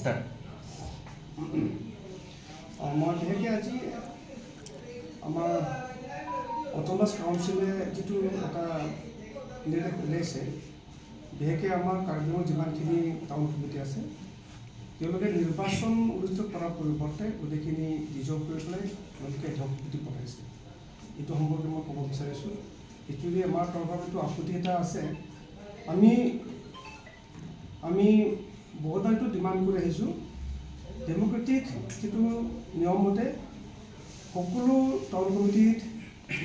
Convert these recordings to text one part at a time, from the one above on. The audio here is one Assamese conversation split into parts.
মই বিশেষকৈ আজি আমাৰ অট'নমাছ কাউন্সিলে যিটো এটা নিৰ্দেশ উলিয়াইছে, বিশেষকৈ আমাৰ কাৰ্বি আংলঙৰ যিমানখিনি টাউন কমিটি আছে তেওঁলোকে নিৰ্বাচন অনুষ্ঠিত কৰাৰ পৰিৱৰ্তে গোটেইখিনি ৰিজাৰ্ভ কৰি পেলাই তেওঁলোকে এড হক কমিটি পঠাইছে। এইটো সম্পৰ্কে মই ক'ব বিচাৰিছোঁ। একচুৱেলি আমাৰ তৰফৰ এইটো আপত্তি এটা আছে। আমি বহুতবাৰটো ডিমাণ্ড কৰি আহিছোঁ, ডেম'ক্ৰেটিক যিটো নিয়ম মতে সকলো টাউন কমিটিত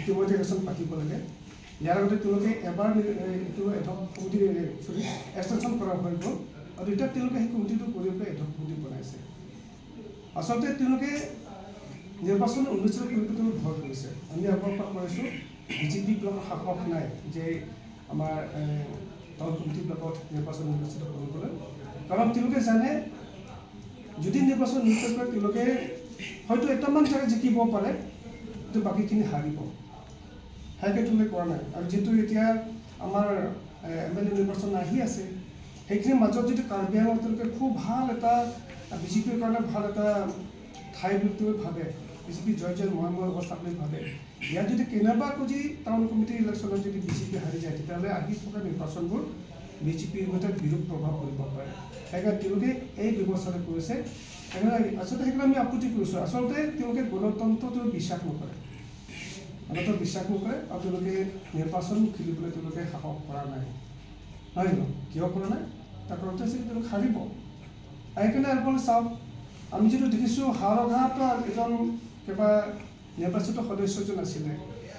ইতিমধ্যে ইলেকশ্যন পাতিব লাগে। ইয়াৰ আগতে তেওঁলোকে এবাৰ এইটো এড হক কমিটি এক্সটেনশ্যন কৰা হৈ গ'ল আৰু এতিয়া তেওঁলোকে সেই কমিটিটো কৰি পেলাই এড হক কমিটি বনাইছে। আচলতে তেওঁলোকে নিৰ্বাচন অনুষ্ঠিত কৰিবলৈ ভয় কৰিছে। আমি আগৰ পৰা কৈছোঁ বিজেপিবিলাকৰ সাহস নাই যে আমাৰ টাউন কমিটিবিলাকত নিৰ্বাচন অনুষ্ঠিত কৰিবলৈ, কাৰণ তেওঁলোকে জানে যদি নিৰ্বাচন অনুষ্ঠিত কৰে তেওঁলোকে হয়তো এটামান জেগা জিকিব পাৰে, কিন্তু বাকীখিনি হাৰিব। সেয়াকে তেওঁলোকে কৰা নাই। আৰু যিটো এতিয়া আমাৰ MLA নিৰ্বাচন আহি আছে, সেইখিনিৰ মাজত যদি কাৰ্বি আংলঙত তেওঁলোকে খুব ভাল এটা বিজেপিৰ কাৰণে ভাল এটা ঠাই বুলি ভাবে, বিজেপি জয় মহাময় অৱস্থা বুলি ভাবে, ইয়াত যদি কেনেবাকৈ যদি টাউন কমিটিৰ ইলেকশ্যনত যদি বিজেপি হাৰি যায়, তেতিয়াহ'লে আহি থকা নিৰ্বাচনবোৰ বিজেপিৰ সৈতে বিৰূপ প্ৰভাৱ পৰিব পাৰে। সেইকাৰণে তেওঁলোকে এই ব্যৱস্থাটো কৰিছে। আচলতে সেইকাৰণে আমি আপত্তি কৰিছোঁ। আচলতে তেওঁলোকে গণতন্ত্ৰটো বিশ্বাস নকৰে, বিশ্বাস নকৰে আৰু তেওঁলোকে নিৰ্বাচন খেলিবলৈ তেওঁলোকে সাহস কৰা নাই। নহয় জানো? কিয় কৰা নাই? তাৰ কাৰণতে হৈছে তেওঁলোকে হাৰিব। সেইকাৰণে আপোনালোকে চাওক, আমি যিটো দেখিছোঁ হাৰঘাট এজন কিবা নিৰ্বাচিত সদস্য এজন আছিলে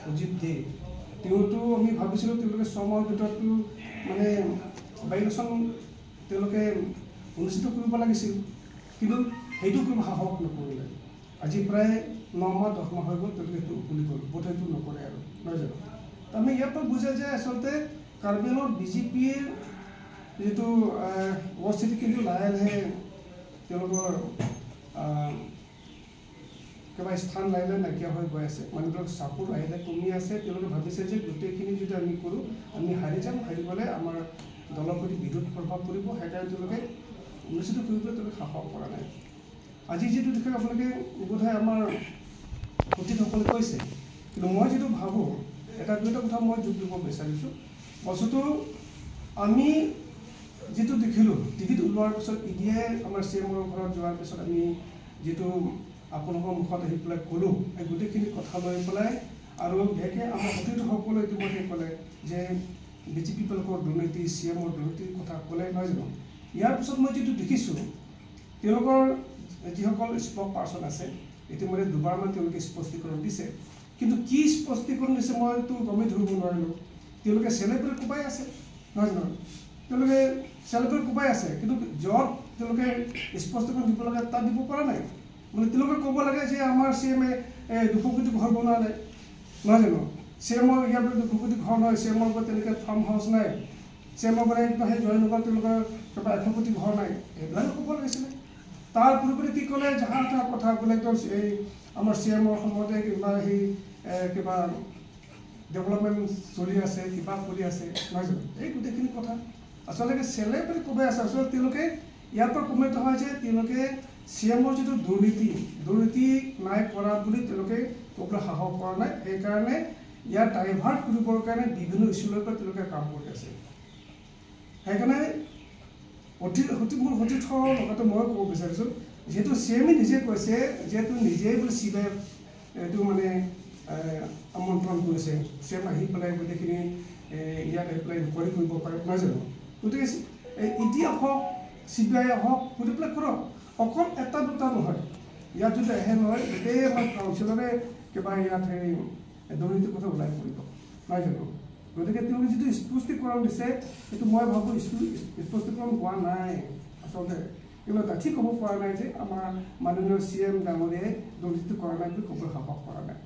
অজিত দে, তেওঁতো আমি ভাবিছিলোঁ তেওঁলোকে 6 মাহৰ ভিতৰতো মানে বাই ইলেকশ্যন তেওঁলোকে অনুষ্ঠিত কৰিব লাগিছিল, কিন্তু সেইটো কোনো সাহস নকৰিলে। আজি প্ৰায় 9 মাহ 10 মাহ হৈ গ'ল, তেওঁলোকে সেইটো উকলি গ'ল, বোধহয় সেইটো নকৰে আৰু। নহয় জানো? আমি ইয়াৰ পৰা বুজা যায় আচলতে কাৰ্বি আংলঙত বিজেপিৰ যিটো উপস্থিতি কিন্তু লাহে লাহে তেওঁলোকৰ কিবা স্থান লাহে লাহে নাইকিয়া হৈ গৈ আছে। মানুহবিলাক চাপোৰ লাহে লাহে কমি আছে। তেওঁলোকে ভাবিছে যে গোটেইখিনি যদি আমি কৰোঁ আমি হাৰি যাম, হাৰি গ'লে আমাৰ দলৰ প্ৰতি বিৰোধ প্ৰভাৱ পৰিব। সেইকাৰণে তেওঁলোকে অনুষ্ঠিত কৰিবলৈ তেওঁলোকে সাহস কৰা নাই। আজি যিটো দেখে আপোনালোকে বোধহয় আমাৰ অতিথিসকলে কৈছে, কিন্তু মই যিটো ভাবোঁ এটা দুটা কথা মই যোগ দিব বিচাৰিছোঁ। বস্তুটো আমি যিটো দেখিলোঁ টিভিত ওলোৱাৰ পিছত ইডিয়ে আমাৰ CMৰ ঘৰত যোৱাৰ পিছত আমি যিটো আপোনালোকৰ মুখত আহি পেলাই ক'লোঁ, এই গোটেইখিনি কথা লৈ পেলাই আৰু বিশেষকৈ আমাৰ অতিথিসকলে ইতিমধ্যে ক'লে যে বিজেপিবিলাকৰ দুৰ্নীতি, CMৰ দুৰ্নীতিৰ কথা ক'লে। নহয় জানো? ইয়াৰ পিছত মই যিটো দেখিছোঁ তেওঁলোকৰ যিসকল স্পক পাৰ্চন আছে ইতিমধ্যে দুবাৰমান তেওঁলোকে স্পষ্টীকৰণ দিছে, কিন্তু কি স্পষ্টীকৰণ দিছে মইতো গমেই ধৰিব নোৱাৰিলোঁ। তেওঁলোকে চেলেব্ৰেট কোবাই আছে। নহয় জানো? তেওঁলোকে চেলেব্ৰেট কোবাই আছে, কিন্তু য'ত তেওঁলোকে স্পষ্টীকৰণ দিব লাগে তাত দিব পৰা নাই। মানে তেওঁলোকে ক'ব লাগে যে আমাৰ CMে 200 কোটি ঘৰ বনোৱা নাই। নহয় জানো? CMৰ ইয়াৰ পৰা 200 কোটি ঘৰ নহয়, CMৰ পৰা তেনেকৈ ফাৰ্ম হাউচ নাই, CMৰ পৰা সেই জয়নগৰত তেওঁলোকৰ কিবা 100 কোটি ঘৰ নাই, এইবিলাকে ক'ব লাগিছিলে। তাৰ পৰিৱৰ্তে কি ক'লে জাহা তাহা কথা বোলে এই আমাৰ CMৰ সময়তে কিবা সেই কিবা ডেভেলপমেণ্ট চলি আছে, কিবা কৰি আছে। নহয় জানো? এই গোটেইখিনি কথা আচলতে চেলেব্ৰেট কোবাই আছে। আচলতে তেওঁলোকে ইয়াৰ পৰা প্ৰমাণিত হয় যে তেওঁলোকে CMৰ যিটো দুৰ্নীতি নাই কৰা বুলি তেওঁলোকে ক'বলৈ সাহস কৰা নাই। সেইকাৰণে ইয়াৰ ডাইভাৰ্ট কৰিবৰ কাৰণে বিভিন্ন ইছ্যুলৈ পৰা তেওঁলোকে কাম কৰি আছে। সেইকাৰণে মোৰ অতিথৰ লগতে মই ক'ব বিচাৰিছোঁ, যিহেতু CMে নিজে কৈছে যিহেতু নিজেই বোলে CBI এইটো মানে আমন্ত্ৰণ কৰিছে, CM আহি পেলাই গোটেইখিনি ইয়াত আহি পেলাই ইনকুৱাৰী কৰিব পাৰে। নহয় জানো? গতিকে ED হওক CBI হওক গৈ পেলাই কৰক, অকল এটা দুটা নহয়। ইয়াত যদি আহে নহয় গোটেই আমাৰ কাউন্সিলৰে কিবা ইয়াত সেই দুৰ্নীতিৰ কথা ওলাই পৰিব। নহয় জানো? গতিকে তেওঁলোকে যিটো স্পষ্টীকৰণ দিছে সেইটো মই ভাবোঁ স্পষ্টীকৰণ হোৱা নাই। আচলতে কিন্তু ডাঠি ক'ব পৰা নাই যে আমাৰ মাননীয় CM ডাঙৰীয়াই দুৰ্নীতি কৰা নাই বুলি ক'বলৈ সাহস কৰা নাই।